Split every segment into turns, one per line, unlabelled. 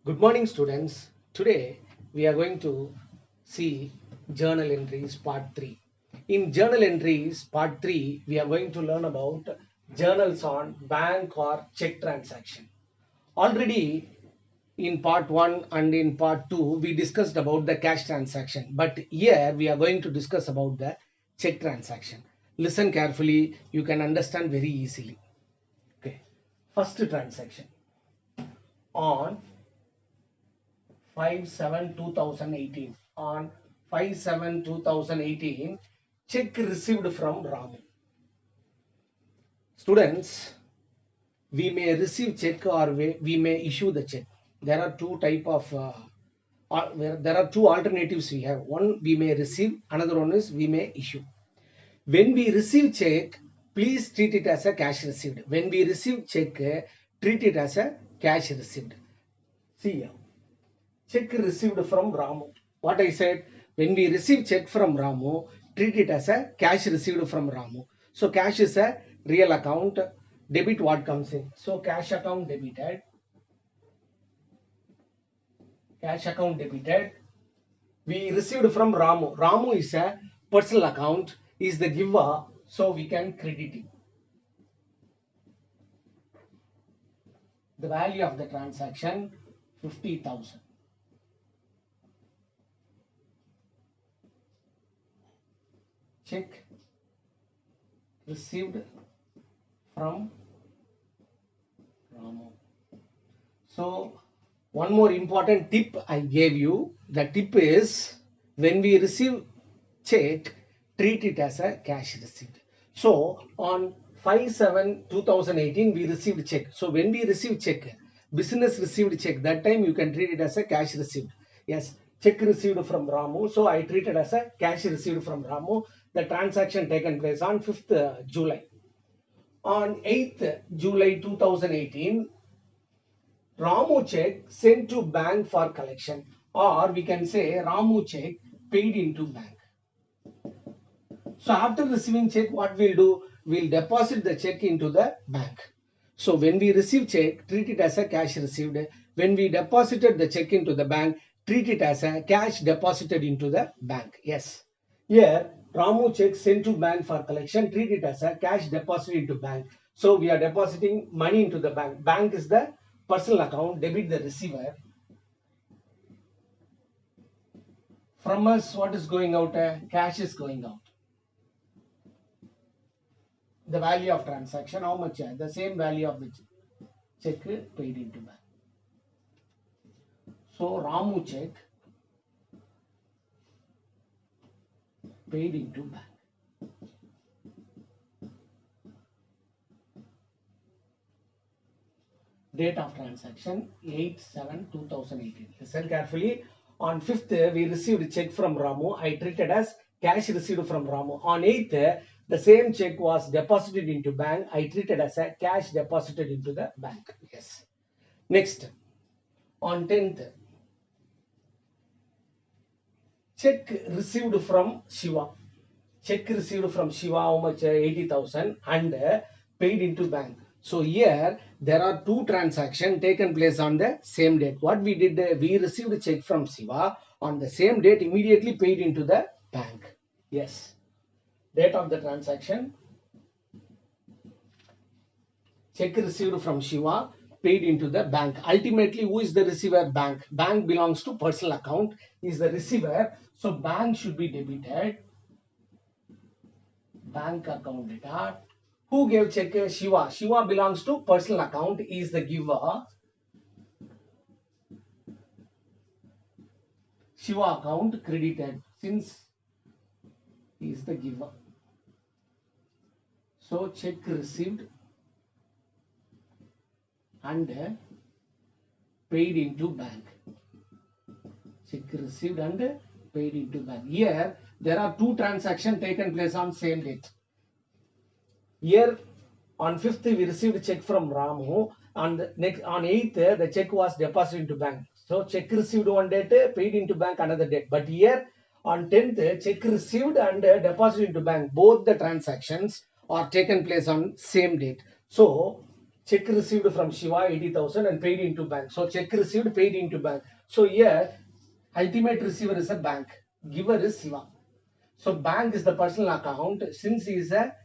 Good morning, students. Today we are going to see journal entries part 3. In journal entries part 3, we are going to learn about journals on bank or check transaction. Already in part 1 and in part 2, we discussed about the cash transaction. But here we are going to discuss about the check transaction. Listen carefully, you can understand very easily. Okay. First transaction on 5/7/2018. On 5/7/2018, check received from Ramu. Students, we may receive check or we may issue the check. There are two type of there are two alternatives we have. One, we may receive, another one is we may issue. When we receive check, please treat it as a cash received. When we receive check, treat it as a cash received. See here. Check received from Ramu. What I said, when we receive check from Ramu, treat it as a cash received from Ramu. So cash is a real account. Debit what comes in. So cash account debited. Cash account debited. We received from Ramu. Ramu is a personal account. Is the giver. So we can credit it. The value of the transaction 50,000. Check received from Ramu. So one more important tip I gave you. The tip is when we receive check, treat it as a cash received. So on 5/7/2018 we received check. So when we receive check, business received check, that time you can treat it as a cash received. Yes, check received from Ramu. So I treated as a cash received from Ramu. The transaction taken place on 5th July. On 8th July 2018, Ramu check sent to bank for collection, or we can say Ramu check paid into bank. So after receiving check, what we'll do? We'll deposit the check into the bank. So when we receive check, treat it as a cash received. When we deposited the check into the bank, treat it as a cash deposited into the bank. Yes. Here, Ramu check sent to bank for collection, treat it as a cash deposit into bank. So we are depositing money into the bank. Bank is the personal account, debit the receiver. From us, what is going out? Cash is going out. The value of transaction, how much? The same value of the check paid into bank. So Ramu check paid into bank. Date of transaction 8/7/2018. Listen carefully. On 5th, we received a check from Ramu. I treated as cash received from Ramu. On 8th, the same check was deposited into bank. I treated as a cash deposited into the bank. Yes. Next, on 10th, check received from Shiva. Check received from Shiva, how much? 80,000 and paid into bank. So here there are two transactions taken place on the same date. What we did, we received a check from Shiva on the same date, immediately paid into the bank. Yes. Date of the transaction. Check received from Shiva, paid into the bank. Ultimately, who is the receiver? Bank. Bank belongs to personal account, is the receiver. So bank should be debited. Bank account data. Who gave check? Shiva. Shiva belongs to personal account, is the giver. Shiva account credited since he is the giver. So check received and paid into bank. Check received and paid into bank. Here there are two transactions taken place on same date. Here on 5th we received a check from Ramu. On 8th the check was deposited into bank. So check received one date, paid into bank another date. But here on 10th, check received and deposited into bank. Both the transactions are taken place on same date. So check received from Shiva 80,000 and paid into bank. So check received, paid into bank. So here ultimate receiver is a bank, giver is Shiva. So bank is the personal account. Since he is a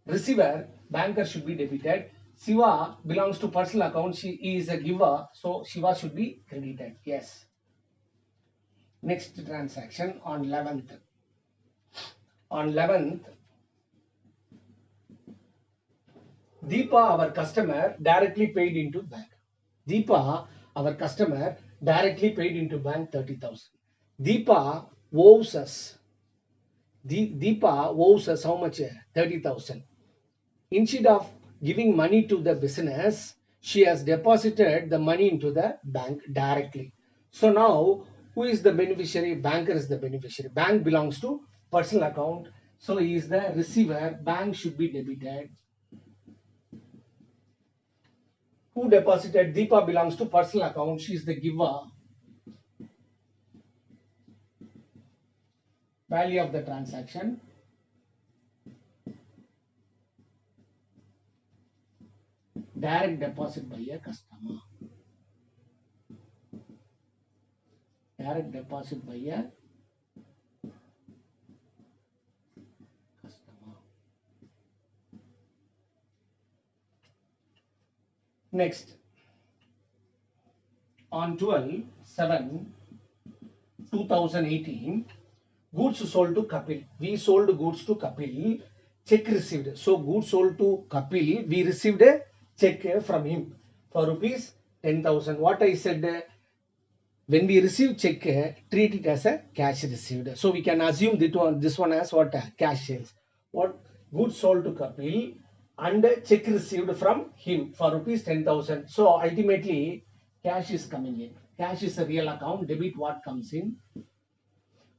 receiver, banker should be debited. Shiva belongs to personal account. He is a giver, so Shiva should be credited. Yes. Next transaction on 11th. On 11th, Deepa, our customer, directly paid into bank. Deepa, our customer, directly paid into bank 30,000. Deepa owes us. Deepa owes us how much? 30,000. Instead of giving money to the business, she has deposited the money into the bank directly. So now, who is the beneficiary? Banker is the beneficiary. Bank belongs to personal account. So he is the receiver. Bank should be debited. Who deposited? Deepa belongs to personal account. She is the giver. Value of the transaction. Direct deposit by a customer. Direct deposit by a customer. Next, on 12/7/2018, goods sold to Kapil. We sold goods to Kapil. Check received. So goods sold to Kapil. We received a check from him for rupees 10,000. What I said, when we receive check, treat it as a cash received. So we can assume this one as what? Cash sales. What? Goods sold to Kapil and check received from him for rupees 10,000. So ultimately, cash is coming in. Cash is a real account. Debit what comes in.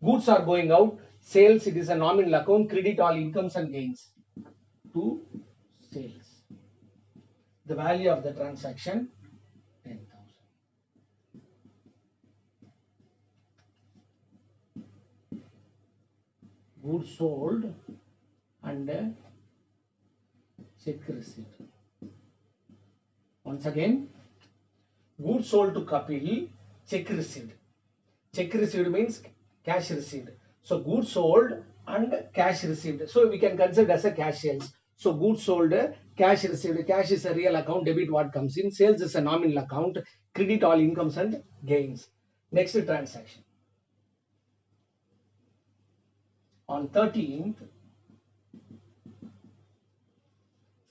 Goods are going out. Sales, it is a nominal account. Credit all incomes and gains to sales. The value of the transaction, 10,000. Goods sold and check received. Once again, goods sold to Kapil, check received. Check received means cash received. So goods sold and cash received. So we can consider as a cash sales. So goods sold, cash received. Cash is a real account. Debit what comes in. Sales is a nominal account. Credit all incomes and gains. Next transaction. On 13th,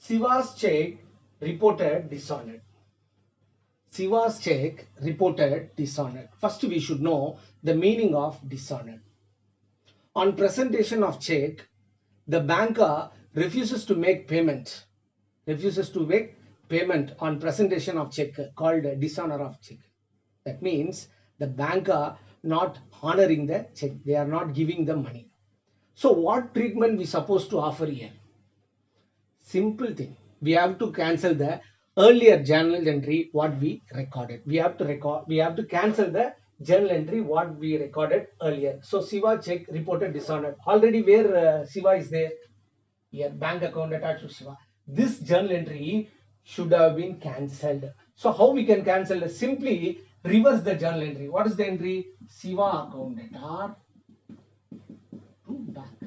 Shiva's check reported dishonored. Shiva's check reported dishonored. First, we should know the meaning of dishonored. On presentation of check, the banker refuses to make payment. Refuses to make payment on presentation of check, called dishonor of check. That means the banker not honoring the check. They are not giving the money. So what treatment we supposed to offer here? Simple thing. We have to cancel the earlier journal entry what we recorded. We have to cancel the journal entry what we recorded earlier. So Shiva check reported dishonored. Already where Shiva is there? Here, bank account attached to Shiva. This journal entry should have been cancelled. So how we can cancel? Simply reverse the journal entry. What is the entry? Shiva account data to bank.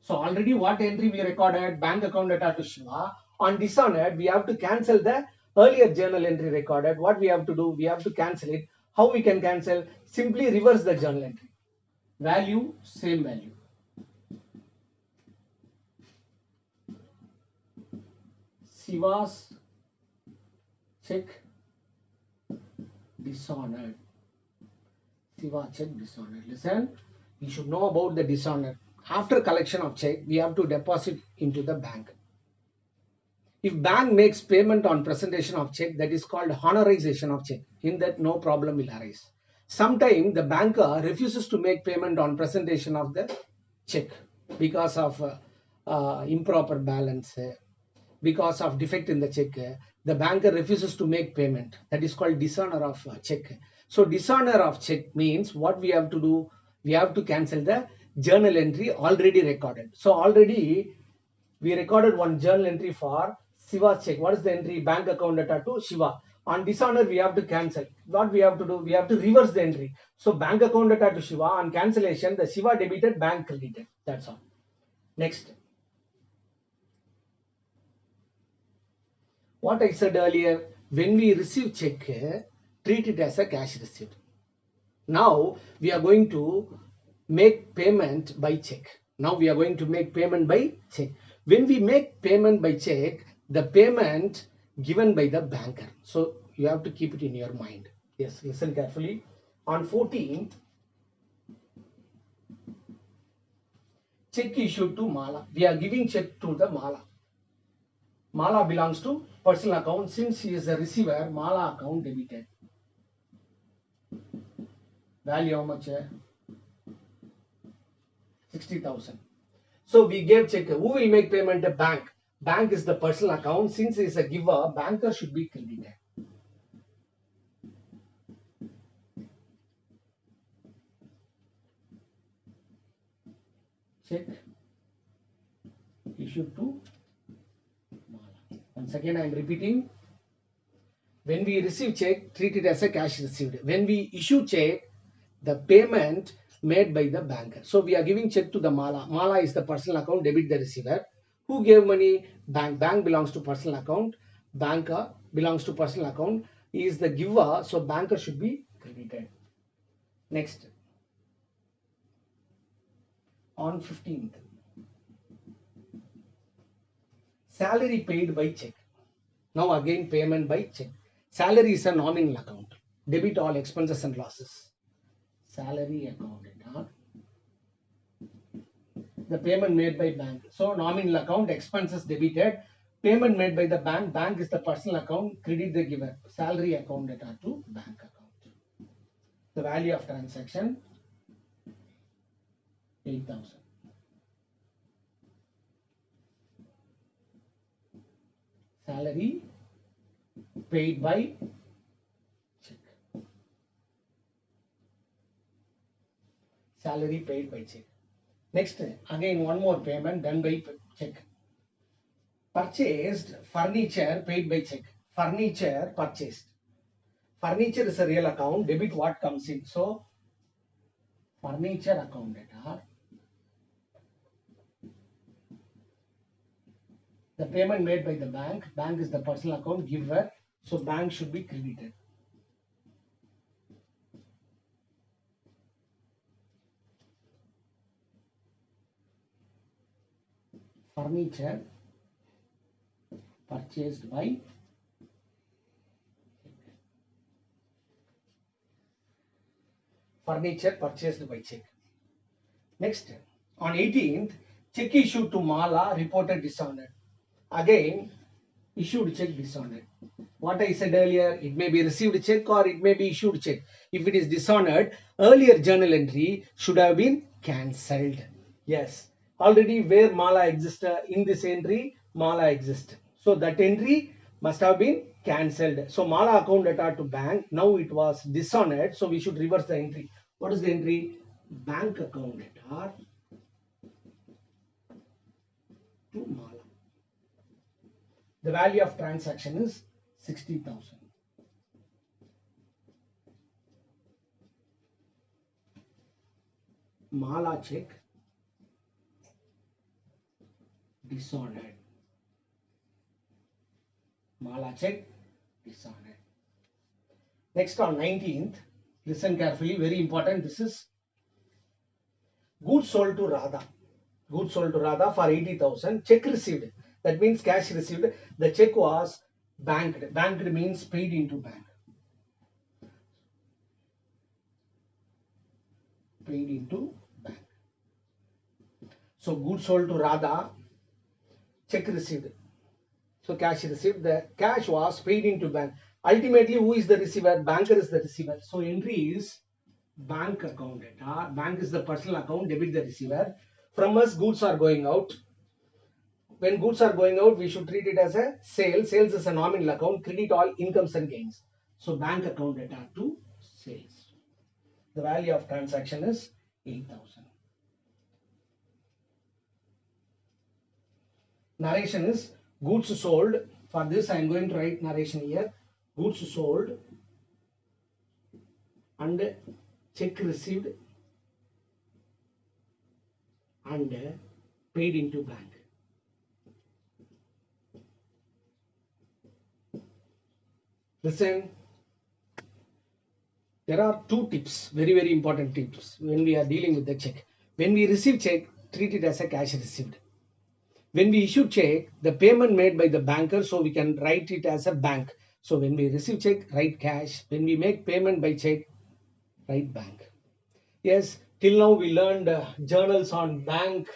So already what entry we recorded? Bank account data to Shiva. On dishonored, we have to cancel the earlier journal entry recorded. What we have to do? We have to cancel it. How we can cancel? Simply reverse the journal entry. Value, same value. Shiva's check dishonored. Shiva check dishonored. Listen, you should know about the dishonored. After collection of check, we have to deposit into the bank. If bank makes payment on presentation of check, that is called honorization of check. In that, no problem will arise. Sometimes the banker refuses to make payment on presentation of the check because of improper balance, because of defect in the check. The banker refuses to make payment. That is called dishonor of check. So dishonor of check means what we have to do? We have to cancel the journal entry already recorded. So already we recorded one journal entry for Shiva's check. What is the entry? Bank account data to Shiva. On dishonor, we have to cancel. What we have to do? We have to reverse the entry. So bank account data to Shiva. On cancellation, the Shiva debited, bank credited. That's all. Next. What I said earlier, when we receive check, treat it as a cash receipt. Now we are going to make payment by check. Now we are going to make payment by check. When we make payment by check, the payment given by the banker. So you have to keep it in your mind. Yes, listen carefully. On 14th, check issued to Mala. We are giving check to the Mala. Mala belongs to personal account. Since he is a receiver, Mala account debited. Value how much? 60,000. So we gave check. Who will make payment? A bank. Bank is the personal account. Since he is a giver, banker should be credited. Check issued to Mala. Once again, I am repeating. When we receive check, treat it as a cash received. When we issue check, the payment made by the banker. So we are giving check to the Mala. Mala is the personal account, debit the receiver. Who gave money? Bank. Bank belongs to personal account. Banker belongs to personal account. He is the giver, so banker should be credited. Next. On 15th. Salary paid by check. Now again payment by check. Salary is a nominal account. Debit all expenses and losses. Salary account. The payment made by bank. So nominal account, expenses debited. Payment made by the bank. Bank is the personal account. Credit the giver. Salary account data to bank account. The value of transaction 8,000. Salary paid by check. Salary paid by check. Next, again one more payment done by check. Purchased furniture paid by check. Furniture purchased. Furniture is a real account. Debit what comes in. So, furniture account data. The payment made by the bank. Bank is the personal account giver. So, bank should be credited. Furniture purchased by furniture purchased by check. Next, on 18th, check issued to Mala reported dishonored. Again, issued check dishonored. What I said earlier, it may be received check or it may be issued check. If it is dishonored, earlier journal entry should have been cancelled. Yes, already where Mala exists, in this entry, Mala exists. So that entry must have been cancelled. So Mala account data to bank, now it was dishonored. So we should reverse the entry. What is the entry? Bank account data to Mala. The value of transaction is 60,000. Mala check dishonored. Mala check dishonored. Next on 19th, listen carefully, very important. This is goods sold to Radha. Goods sold to Radha for 80,000. Check received. That means cash received. The check was banked. Banked means paid into bank. Paid into bank. So goods sold to Radha, check received. So cash received. The cash was paid into bank. Ultimately, who is the receiver? Banker is the receiver. So entry is bank account data. Bank is the personal account, debit the receiver. From us, goods are going out. When goods are going out, we should treat it as a sale. Sales is a nominal account. Credit all incomes and gains. So bank account data to sales. The value of transaction is 8,000. Narration is goods sold For this, I am going to write narration here. Goods sold and check received and paid into bank. Listen, there are two tips, very important tips when we are dealing with the check. When we receive check, treat it as a cash received. When we issue check, the payment made by the banker, so we can write it as a bank. So when we receive check, write cash. When we make payment by check, write bank. Yes, till now we learned journals on bank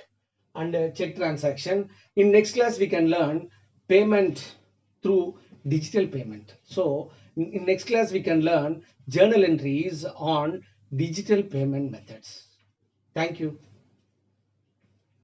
and check transaction. In next class, we can learn payment through digital payment. So in next class, we can learn journal entries on digital payment methods. Thank you.